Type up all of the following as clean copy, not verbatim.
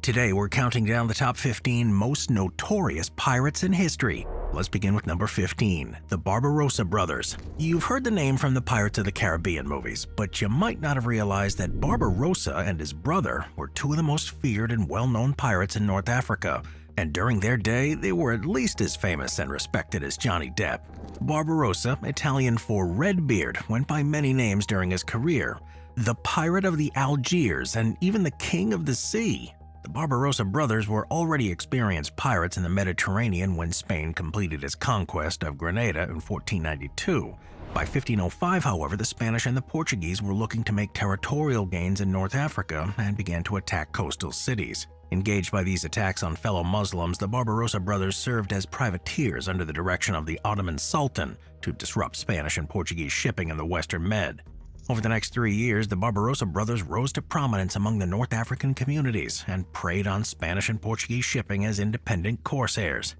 Today we're counting down the top 15 most notorious pirates in history. Let's begin with number 15, the Barbarossa Brothers. You've heard the name from the Pirates of the Caribbean movies, but you might not have realized that Barbarossa and his brother were two of the most feared and well-known pirates in North Africa, and during their day, they were at least as famous and respected as Johnny Depp. Barbarossa, Italian for Redbeard, went by many names during his career. The Pirate of the Algiers and even the King of the Sea. The Barbarossa brothers were already experienced pirates in the Mediterranean when Spain completed its conquest of Grenada in 1492. By 1505, however, the Spanish and the Portuguese were looking to make territorial gains in North Africa and began to attack coastal cities. Engaged by these attacks on fellow Muslims, the Barbarossa brothers served as privateers under the direction of the Ottoman Sultan to disrupt Spanish and Portuguese shipping in the Western Med. Over the next 3 years, the Barbarossa brothers rose to prominence among the North African communities and preyed on Spanish and Portuguese shipping as independent corsairs.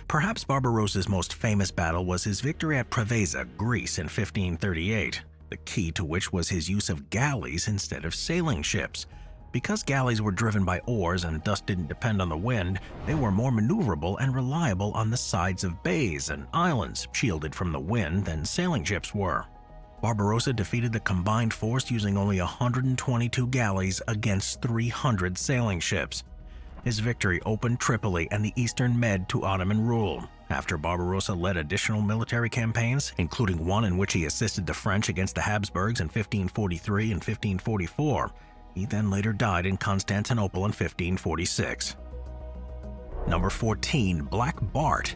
Perhaps Barbarossa's most famous battle was his victory at Preveza, Greece in 1538, the key to which was his use of galleys instead of sailing ships. Because galleys were driven by oars and thus didn't depend on the wind, they were more maneuverable and reliable on the sides of bays and islands, shielded from the wind, than sailing ships were. Barbarossa defeated the combined force using only 122 galleys against 300 sailing ships. His victory opened Tripoli and the Eastern Med to Ottoman rule. After Barbarossa led additional military campaigns, including one in which he assisted the French against the Habsburgs in 1543 and 1544, he then later died in Constantinople in 1546. Number 14, Black Bart.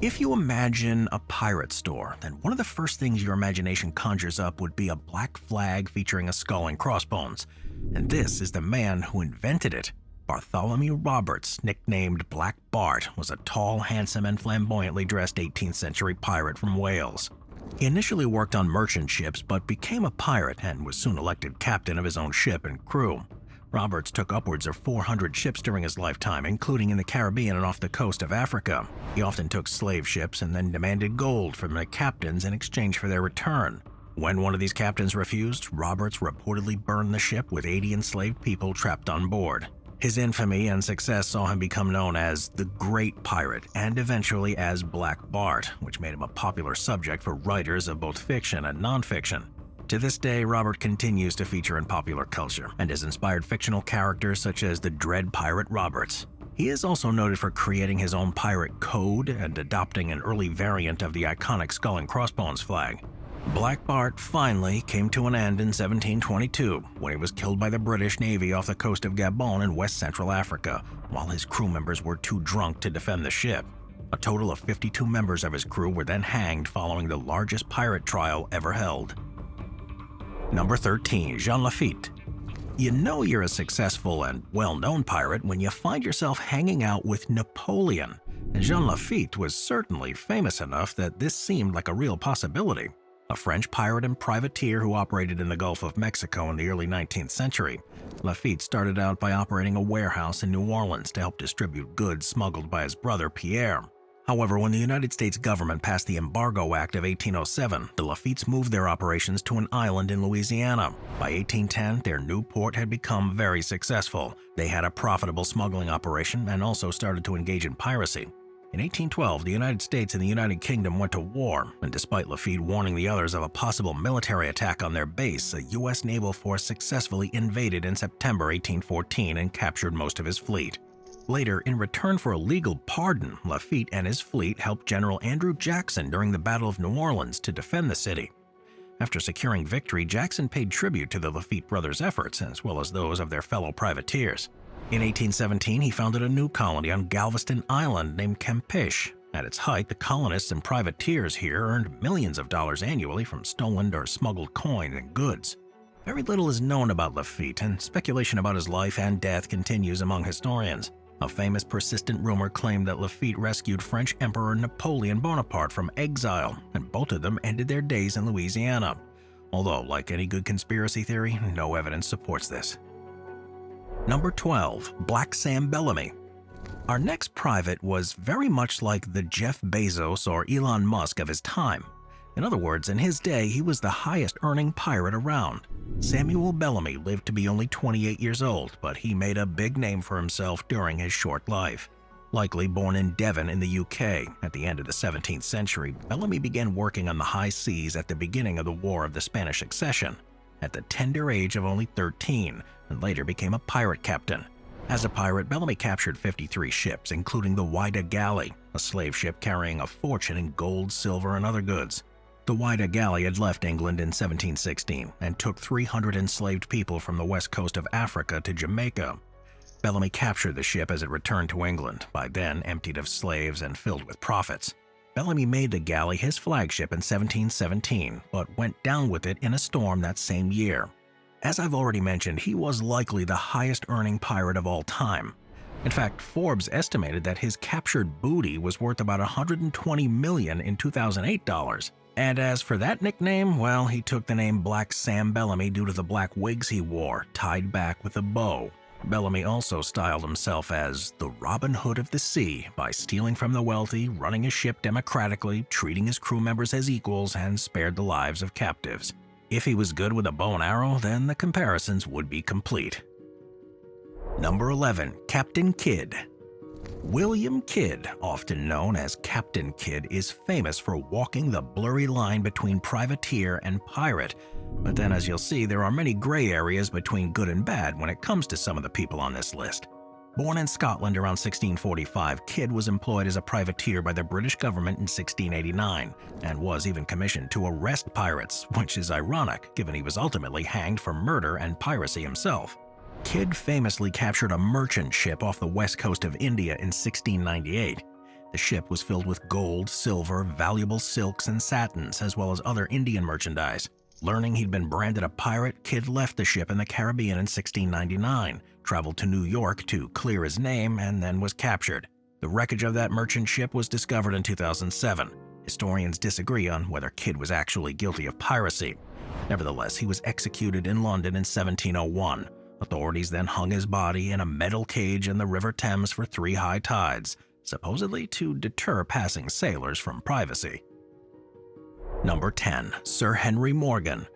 If you imagine a pirate store, then one of the first things your imagination conjures up would be a black flag featuring a skull and crossbones. And this is the man who invented it. Bartholomew Roberts, nicknamed Black Bart, was a tall, handsome, and flamboyantly dressed 18th century pirate from Wales. He initially worked on merchant ships but became a pirate and was soon elected captain of his own ship and crew. Roberts took upwards of 400 ships during his lifetime, including in the Caribbean and off the coast of Africa. He often took slave ships and then demanded gold from the captains in exchange for their return. When one of these captains refused, Roberts reportedly burned the ship with 80 enslaved people trapped on board. His infamy and success saw him become known as the Great Pirate and eventually as Black Bart, which made him a popular subject for writers of both fiction and nonfiction. To this day, Robert continues to feature in popular culture and has inspired fictional characters such as the Dread Pirate Roberts. He is also noted for creating his own pirate code and adopting an early variant of the iconic skull and crossbones flag. Black Bart finally came to an end in 1722 when he was killed by the British Navy off the coast of Gabon in West Central Africa, while his crew members were too drunk to defend the ship. A total of 52 members of his crew were then hanged following the largest pirate trial ever held. Number 13, Jean Lafitte. You know you're a successful and well-known pirate when you find yourself hanging out with Napoleon, and Jean Lafitte was certainly famous enough that this seemed like a real possibility. A French pirate and privateer who operated in the Gulf of Mexico in the early 19th century, Lafitte started out by operating a warehouse in New Orleans to help distribute goods smuggled by his brother Pierre. However, when the United States government passed the Embargo Act of 1807, the Lafittes moved their operations to an island in Louisiana. By 1810, their new port had become very successful. They had a profitable smuggling operation and also started to engage in piracy. In 1812, the United States and the United Kingdom went to war, and despite Lafitte warning the others of a possible military attack on their base, a U.S. naval force successfully invaded in September 1814 and captured most of his fleet. Later, in return for a legal pardon, Lafitte and his fleet helped General Andrew Jackson during the Battle of New Orleans to defend the city. After securing victory, Jackson paid tribute to the Lafitte brothers' efforts as well as those of their fellow privateers. In 1817, he founded a new colony on Galveston Island named Campeche. At its height, the colonists and privateers here earned millions of dollars annually from stolen or smuggled coin and goods. Very little is known about Lafitte, and speculation about his life and death continues among historians. A famous persistent rumor claimed that Lafitte rescued French Emperor Napoleon Bonaparte from exile, and both of them ended their days in Louisiana. Although, like any good conspiracy theory, no evidence supports this. Number 12, Black Sam Bellamy. Our next private was very much like the Jeff Bezos or Elon Musk of his time. In other words, in his day, he was the highest earning pirate around. Samuel Bellamy lived to be only 28 years old, but he made a big name for himself during his short life. Likely born in Devon in the UK at the end of the 17th century, Bellamy began working on the high seas at the beginning of the War of the Spanish Succession, at the tender age of only 13, and later became a pirate captain. As a pirate, Bellamy captured 53 ships, including the Whydah Galley, a slave ship carrying a fortune in gold, silver, and other goods. The Whydah Galley had left England in 1716 and took 300 enslaved people from the west coast of Africa to Jamaica. Bellamy captured the ship as it returned to England, by then emptied of slaves and filled with profits. Bellamy made the galley his flagship in 1717, but went down with it in a storm that same year. As I've already mentioned, he was likely the highest-earning pirate of all time. In fact, Forbes estimated that his captured booty was worth about $120 million in 2008 dollars. And as for that nickname, well, he took the name Black Sam Bellamy due to the black wigs he wore, tied back with a bow. Bellamy also styled himself as the Robin Hood of the sea by stealing from the wealthy, running his ship democratically, treating his crew members as equals, and spared the lives of captives. If he was good with a bow and arrow, then the comparisons would be complete. Number 11. Captain Kidd. William Kidd, often known as Captain Kidd, is famous for walking the blurry line between privateer and pirate. But then, as you'll see, there are many gray areas between good and bad when it comes to some of the people on this list. Born in Scotland around 1645, Kidd was employed as a privateer by the British government in 1689, and was even commissioned to arrest pirates, which is ironic given he was ultimately hanged for murder and piracy himself. Kidd famously captured a merchant ship off the west coast of India in 1698. The ship was filled with gold, silver, valuable silks and satins, as well as other Indian merchandise. Learning he'd been branded a pirate, Kidd left the ship in the Caribbean in 1699, traveled to New York to clear his name, and then was captured. The wreckage of that merchant ship was discovered in 2007. Historians disagree on whether Kidd was actually guilty of piracy. Nevertheless, he was executed in London in 1701. Authorities then hung his body in a metal cage in the River Thames for 3 high tides, supposedly to deter passing sailors from privacy. Number 10. Sir Henry Morgan.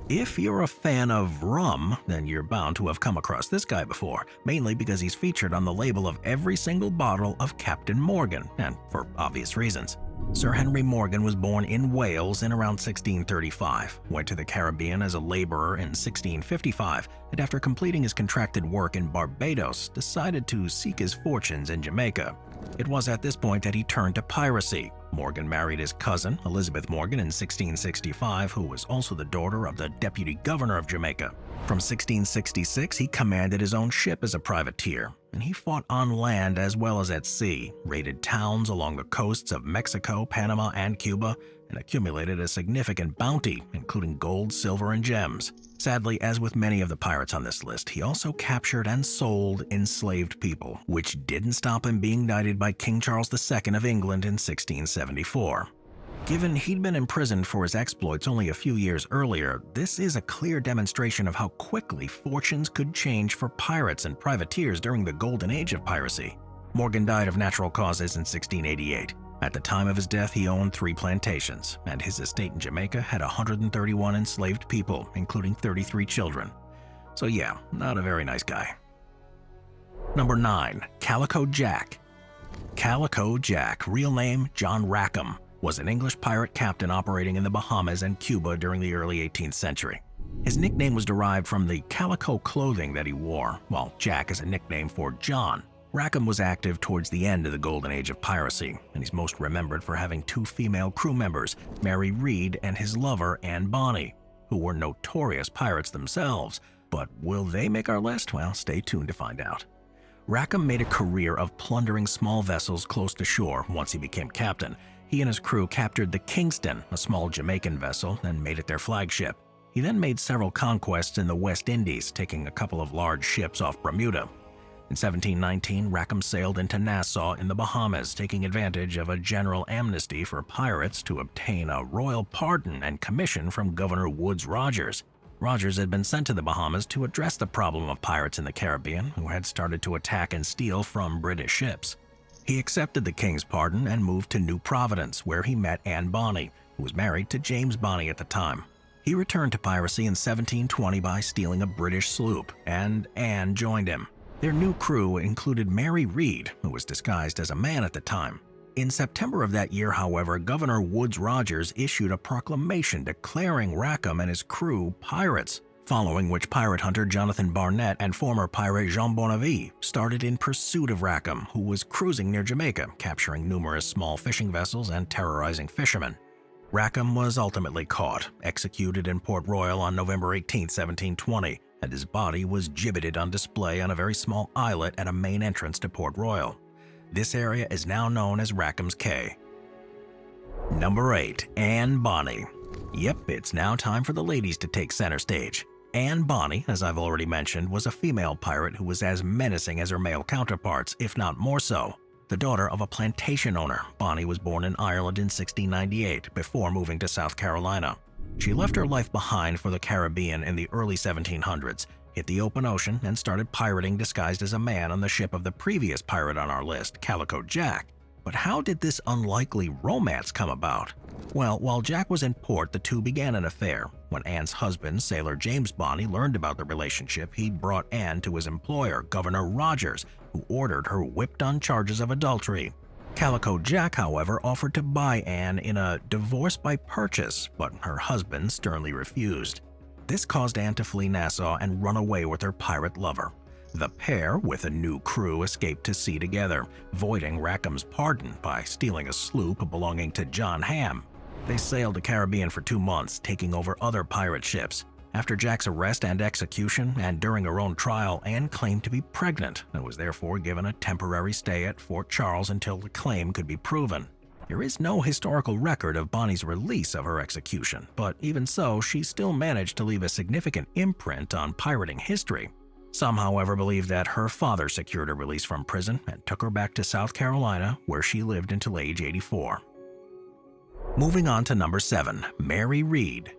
If you're a fan of rum, then you're bound to have come across this guy before, mainly because he's featured on the label of every single bottle of Captain Morgan, and for obvious reasons. Sir Henry Morgan was born in Wales in around 1635, went to the Caribbean as a laborer in 1655, and after completing his contracted work in Barbados, decided to seek his fortunes in Jamaica. It was at this point that he turned to piracy. Morgan married his cousin, Elizabeth Morgan, in 1665, who was also the daughter of the deputy governor of Jamaica. From 1666, he commanded his own ship as a privateer, and he fought on land as well as at sea, raided towns along the coasts of Mexico, Panama, and Cuba, and accumulated a significant bounty, including gold, silver, and gems. Sadly, as with many of the pirates on this list, he also captured and sold enslaved people, which didn't stop him being knighted by King Charles II of England in 1674. Given he'd been imprisoned for his exploits only a few years earlier, this is a clear demonstration of how quickly fortunes could change for pirates and privateers during the golden age of piracy. Morgan died of natural causes in 1688. At the time of his death, he owned 3 plantations, and his estate in Jamaica had 131 enslaved people, including 33 children. So yeah, not a very nice guy. Number 9. Calico Jack. Calico Jack, real name John Rackham, was an English pirate captain operating in the Bahamas and Cuba during the early 18th century. His nickname was derived from the calico clothing that he wore, while Jack is a nickname for John. Rackham was active towards the end of the golden age of piracy, and he's most remembered for having 2 female crew members, Mary Read and his lover Anne Bonny, who were notorious pirates themselves. But will they make our list? Well, stay tuned to find out. Rackham made a career of plundering small vessels close to shore once he became captain. He and his crew captured the Kingston, a small Jamaican vessel, and made it their flagship. He then made several conquests in the West Indies, taking a couple of large ships off Bermuda. In 1719, Rackham sailed into Nassau in the Bahamas, taking advantage of a general amnesty for pirates to obtain a royal pardon and commission from Governor Woodes Rogers. Rogers had been sent to the Bahamas to address the problem of pirates in the Caribbean who had started to attack and steal from British ships. He accepted the king's pardon and moved to New Providence, where he met Anne Bonny, who was married to James Bonny at the time. He returned to piracy in 1720 by stealing a British sloop, and Anne joined him. Their new crew included Mary Read, who was disguised as a man at the time. In September of that year, however, Governor Woodes Rogers issued a proclamation declaring Rackham and his crew pirates, following which pirate hunter Jonathan Barnett and former pirate Jean Bonavie started in pursuit of Rackham, who was cruising near Jamaica, capturing numerous small fishing vessels and terrorizing fishermen. Rackham was ultimately caught, executed in Port Royal on November 18, 1720, and his body was gibbeted on display on a very small islet at a main entrance to Port Royal. This area is now known as Rackham's Cay. Number 8. Anne Bonny. Yep, it's now time for the ladies to take center stage. Anne Bonny, as I've already mentioned, was a female pirate who was as menacing as her male counterparts, if not more so. The daughter of a plantation owner, Bonny was born in Ireland in 1698 before moving to South Carolina. She left her life behind for the Caribbean in the early 1700s, hit the open ocean, and started pirating disguised as a man on the ship of the previous pirate on our list, Calico Jack. But how did this unlikely romance come about? Well, while Jack was in port, the two began an affair. When Anne's husband, sailor James Bonny, learned about the relationship, he brought Anne to his employer, Governor Rogers, who ordered her whipped on charges of adultery. Calico Jack, however, offered to buy Anne in a divorce by purchase, but her husband sternly refused. This caused Anne to flee Nassau and run away with her pirate lover. The pair, with a new crew, escaped to sea together, voiding Rackham's pardon by stealing a sloop belonging to John Ham. They sailed the Caribbean for 2 months, taking over other pirate ships. After Jack's arrest and execution, and during her own trial, Anne claimed to be pregnant and was therefore given a temporary stay at Fort Charles until the claim could be proven. There is no historical record of Bonny's release of her execution, but even so, she still managed to leave a significant imprint on pirating history. Some, however, believe that her father secured her release from prison and took her back to South Carolina, where she lived until age 84. Moving on to number 7, Mary Read.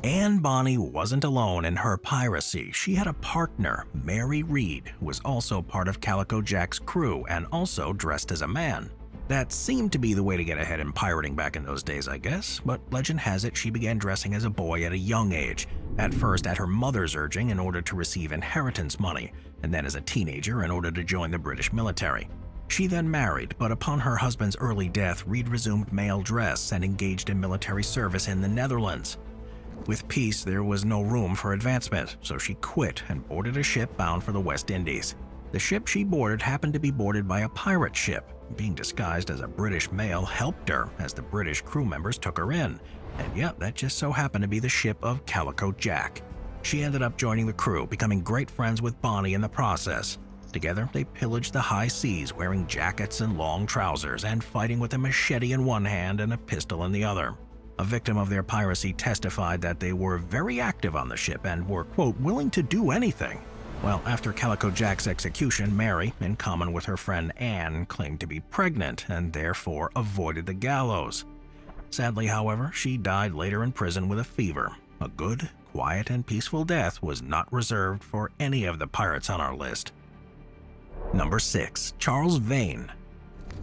Anne Bonny wasn't alone in her piracy. She had a partner, Mary Read, who was also part of Calico Jack's crew and also dressed as a man. That seemed to be the way to get ahead in pirating back in those days, I guess, but legend has it she began dressing as a boy at a young age, at first at her mother's urging in order to receive inheritance money, and then as a teenager in order to join the British military. She then married, but upon her husband's early death, Read resumed male dress and engaged in military service in the Netherlands. With peace, there was no room for advancement, so she quit and boarded a ship bound for the West Indies. The ship she boarded happened to be boarded by a pirate ship. Being disguised as a British male helped her, as the British crew members took her in. And yep, that just so happened to be the ship of Calico Jack. She ended up joining the crew, becoming great friends with Bonny in the process. Together, they pillaged the high seas, wearing jackets and long trousers, and fighting with a machete in one hand and a pistol in the other. A victim of their piracy testified that they were very active on the ship and were, quote, willing to do anything. Well, after Calico Jack's execution, Mary, in common with her friend Anne, claimed to be pregnant and therefore avoided the gallows. Sadly, however, she died later in prison with a fever. A good, quiet, and peaceful death was not reserved for any of the pirates on our list. Number 6. Charles Vane.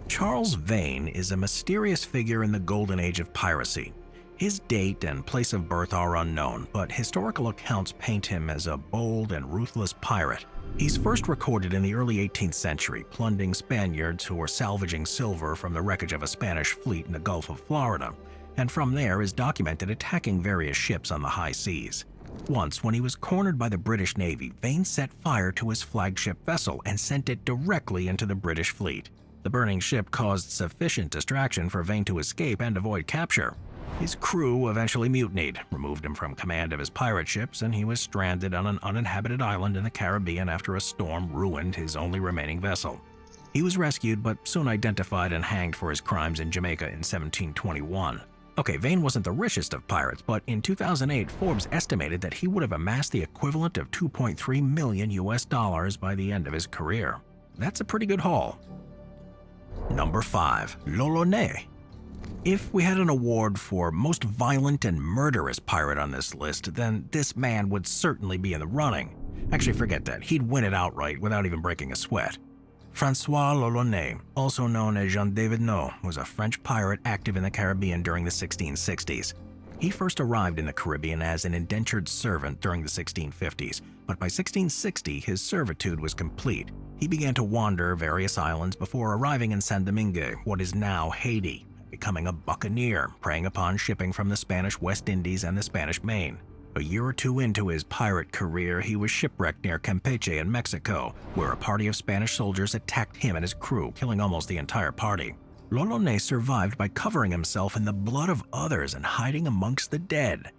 Charles Vane is a mysterious figure in the golden age of piracy. His date and place of birth are unknown, but historical accounts paint him as a bold and ruthless pirate. He's first recorded in the early 18th century, plundering Spaniards who were salvaging silver from the wreckage of a Spanish fleet in the Gulf of Florida, and from there is documented attacking various ships on the high seas. Once, when he was cornered by the British Navy, Vane set fire to his flagship vessel and sent it directly into the British fleet. The burning ship caused sufficient distraction for Vane to escape and avoid capture. His crew eventually mutinied, removed him from command of his pirate ships, and he was stranded on an uninhabited island in the Caribbean after a storm ruined his only remaining vessel. He was rescued, but soon identified and hanged for his crimes in Jamaica in 1721. Okay, Vane wasn't the richest of pirates, but in 2008, Forbes estimated that he would have amassed the equivalent of $2.3 million by the end of his career. That's a pretty good haul. Number 5. L'Olonnais. If we had an award for most violent and murderous pirate on this list, then this man would certainly be in the running. Actually, forget that. He'd win it outright without even breaking a sweat. François L'Olonnais, also known as Jean David No, was a French pirate active in the Caribbean during the 1660s. He first arrived in the Caribbean as an indentured servant during the 1650s, but by 1660 his servitude was complete. He began to wander various islands before arriving in San Domingue, what is now Haiti, becoming a buccaneer, preying upon shipping from the Spanish West Indies and the Spanish Main. A year or two into his pirate career, he was shipwrecked near Campeche in Mexico, where a party of Spanish soldiers attacked him and his crew, killing almost the entire party. L'Ollonais survived by covering himself in the blood of others and hiding amongst the dead.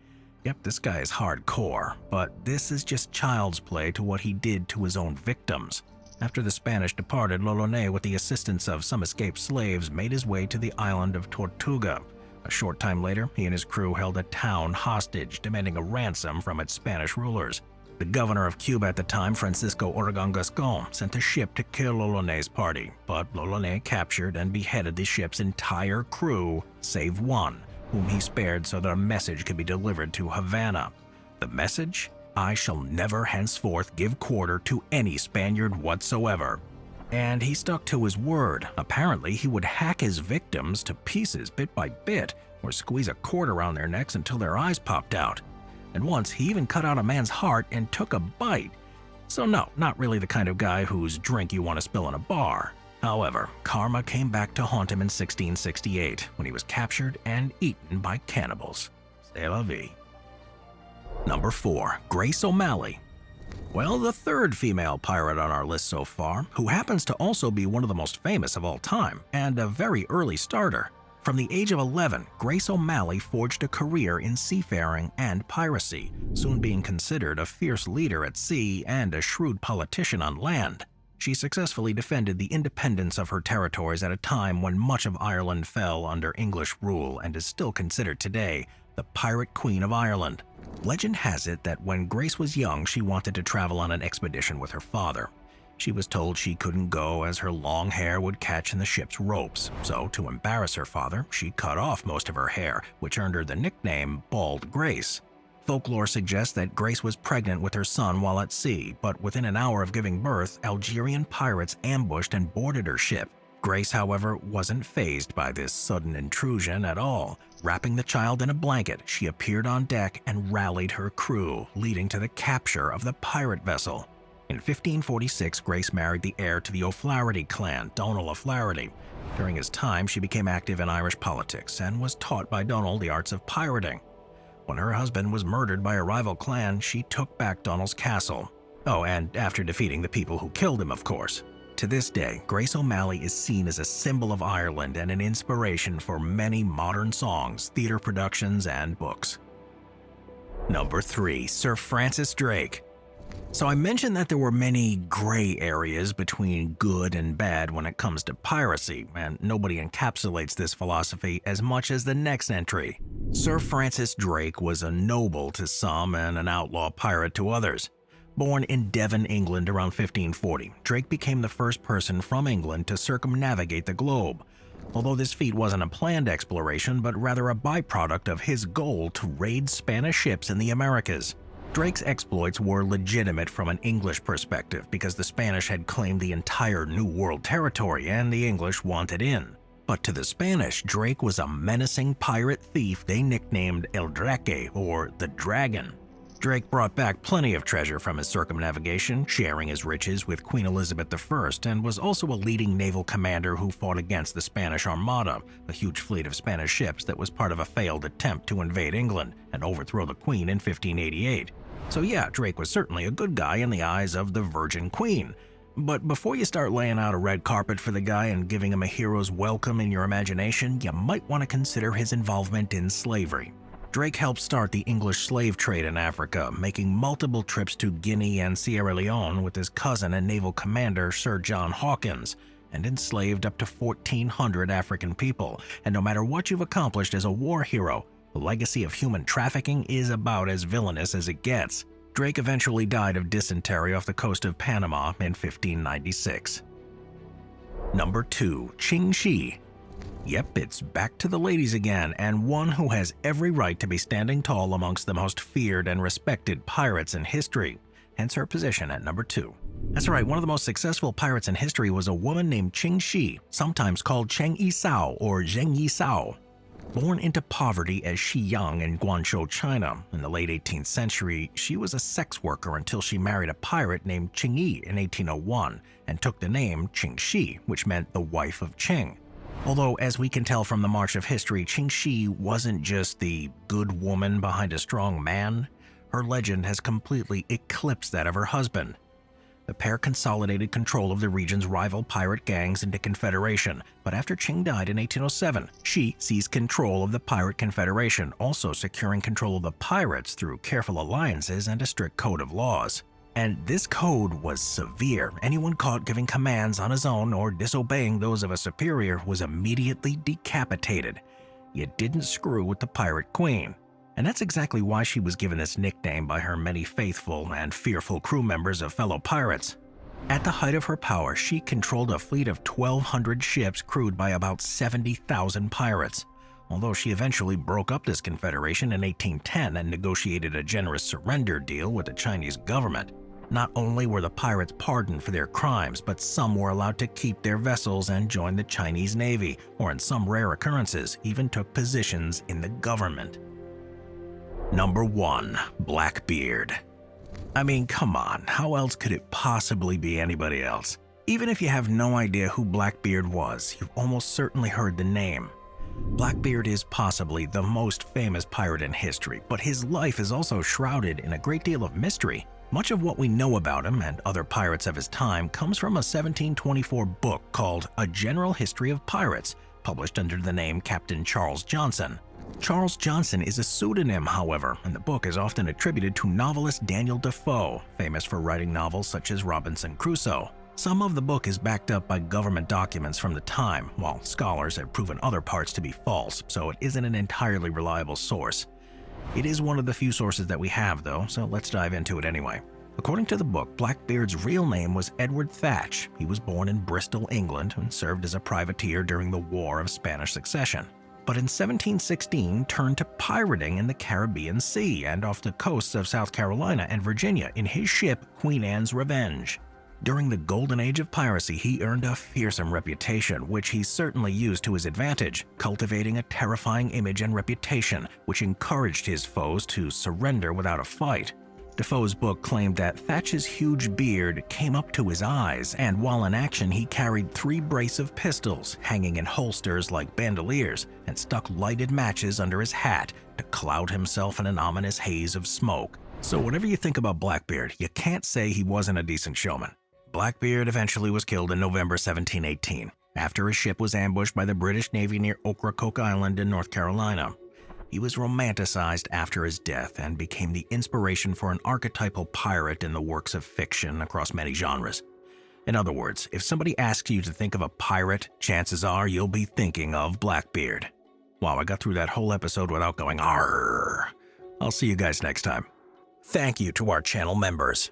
Yep, this guy is hardcore, but this is just child's play to what he did to his own victims. After the Spanish departed, L'Ollonais, with the assistance of some escaped slaves, made his way to the island of Tortuga. A short time later, he and his crew held a town hostage, demanding a ransom from its Spanish rulers. The governor of Cuba at the time, Francisco Obregón Gascón, sent a ship to kill L'Ollonais' party, but L'Ollonais captured and beheaded the ship's entire crew, save one, whom he spared so that a message could be delivered to Havana. The message? I shall never henceforth give quarter to any Spaniard whatsoever. And he stuck to his word. Apparently, he would hack his victims to pieces bit by bit, or squeeze a cord around their necks until their eyes popped out. And once, he even cut out a man's heart and took a bite. So no, not really the kind of guy whose drink you want to spill in a bar. However, karma came back to haunt him in 1668, when he was captured and eaten by cannibals. C'est la vie. Number 4. Grace O'Malley. Well, the third female pirate on our list so far, who happens to also be one of the most famous of all time, and a very early starter. From the age of 11, Grace O'Malley forged a career in seafaring and piracy, soon being considered a fierce leader at sea and a shrewd politician on land. She successfully defended the independence of her territories at a time when much of Ireland fell under English rule and is still considered today the Pirate Queen of Ireland. Legend has it that when Grace was young, she wanted to travel on an expedition with her father. She was told she couldn't go as her long hair would catch in the ship's ropes, so to embarrass her father, she cut off most of her hair, which earned her the nickname Bald Grace. Folklore suggests that Grace was pregnant with her son while at sea, but within an hour of giving birth, Algerian pirates ambushed and boarded her ship. Grace, however, wasn't fazed by this sudden intrusion at all. Wrapping the child in a blanket, she appeared on deck and rallied her crew, leading to the capture of the pirate vessel. In 1546, Grace married the heir to the O'Flaherty clan, Donald O'Flaherty. During his time, she became active in Irish politics and was taught by Donald the arts of pirating. When her husband was murdered by a rival clan, she took back Donald's castle. Oh, and after defeating the people who killed him, of course. To this day, Grace O'Malley is seen as a symbol of Ireland and an inspiration for many modern songs, theater productions, and books. Number 3. Sir Francis Drake. So I mentioned that there were many gray areas between good and bad when it comes to piracy, and nobody encapsulates this philosophy as much as the next entry. Sir Francis Drake was a noble to some and an outlaw pirate to others. Born in Devon, England around 1540, Drake became the first person from England to circumnavigate the globe. Although this feat wasn't a planned exploration, but rather a byproduct of his goal to raid Spanish ships in the Americas. Drake's exploits were legitimate from an English perspective because the Spanish had claimed the entire New World territory and the English wanted in. But to the Spanish, Drake was a menacing pirate thief they nicknamed El Draque, or the Dragon. Drake brought back plenty of treasure from his circumnavigation, sharing his riches with Queen Elizabeth I, and was also a leading naval commander who fought against the Spanish Armada, a huge fleet of Spanish ships that was part of a failed attempt to invade England and overthrow the Queen in 1588. So yeah, Drake was certainly a good guy in the eyes of the Virgin Queen. But before you start laying out a red carpet for the guy and giving him a hero's welcome in your imagination, you might want to consider his involvement in slavery. Drake helped start the English slave trade in Africa, making multiple trips to Guinea and Sierra Leone with his cousin and naval commander Sir John Hawkins, and enslaved up to 1,400 African people. And no matter what you've accomplished as a war hero, the legacy of human trafficking is about as villainous as it gets. Drake eventually died of dysentery off the coast of Panama in 1596. Number 2. Ching Shih. Yep, it's back to the ladies again, and one who has every right to be standing tall amongst the most feared and respected pirates in history, hence her position at number 2. That's right, one of the most successful pirates in history was a woman named Ching Shih, sometimes called Cheng Yi Sao or Zheng Yi Sao. Born into poverty as Xiyang in Guangzhou, China, in the late 18th century, she was a sex worker until she married a pirate named Qing Yi in 1801 and took the name Qing Shi, which meant the wife of Qing. Although, as we can tell from the march of history, Qing Shi wasn't just the good woman behind a strong man. Her legend has completely eclipsed that of her husband. The pair consolidated control of the region's rival pirate gangs into confederation, but after Qing died in 1807, Shi seized control of the Pirate Confederation, also securing control of the pirates through careful alliances and a strict code of laws. And this code was severe. Anyone caught giving commands on his own or disobeying those of a superior was immediately decapitated. You didn't screw with the Pirate Queen. And that's exactly why she was given this nickname by her many faithful and fearful crew members of fellow pirates. At the height of her power, she controlled a fleet of 1,200 ships crewed by about 70,000 pirates. Although she eventually broke up this confederation in 1810 and negotiated a generous surrender deal with the Chinese government. Not only were the pirates pardoned for their crimes, but some were allowed to keep their vessels and join the Chinese Navy, or in some rare occurrences, even took positions in the government. Number 1. Blackbeard. I mean, come on, how else could it possibly be anybody else? Even if you have no idea who Blackbeard was, you've almost certainly heard the name. Blackbeard is possibly the most famous pirate in history, but his life is also shrouded in a great deal of mystery. Much of what we know about him and other pirates of his time comes from a 1724 book called A General History of Pirates, published under the name Captain Charles Johnson. Charles Johnson is a pseudonym, however, and the book is often attributed to novelist Daniel Defoe, famous for writing novels such as Robinson Crusoe. Some of the book is backed up by government documents from the time, while scholars have proven other parts to be false, so it isn't an entirely reliable source. It is one of the few sources that we have, though, so let's dive into it anyway. According to the book, Blackbeard's real name was Edward Thatch. He was born in Bristol, England, and served as a privateer during the War of Spanish Succession. But in 1716 turned to pirating in the Caribbean Sea and off the coasts of South Carolina and Virginia in his ship Queen Anne's Revenge. During the golden age of piracy, he earned a fearsome reputation, which he certainly used to his advantage, cultivating a terrifying image and reputation, which encouraged his foes to surrender without a fight. Defoe's book claimed that Thatch's huge beard came up to his eyes, and while in action he carried 3 brace of pistols hanging in holsters like bandoliers and stuck lighted matches under his hat to cloud himself in an ominous haze of smoke. So whatever you think about Blackbeard, you can't say he wasn't a decent showman. Blackbeard eventually was killed in November 1718, after his ship was ambushed by the British Navy near Ocracoke Island in North Carolina. He was romanticized after his death and became the inspiration for an archetypal pirate in the works of fiction across many genres. In other words, if somebody asks you to think of a pirate, chances are you'll be thinking of Blackbeard. Wow, I got through that whole episode without going "arrgh." I'll see you guys next time. Thank you to our channel members.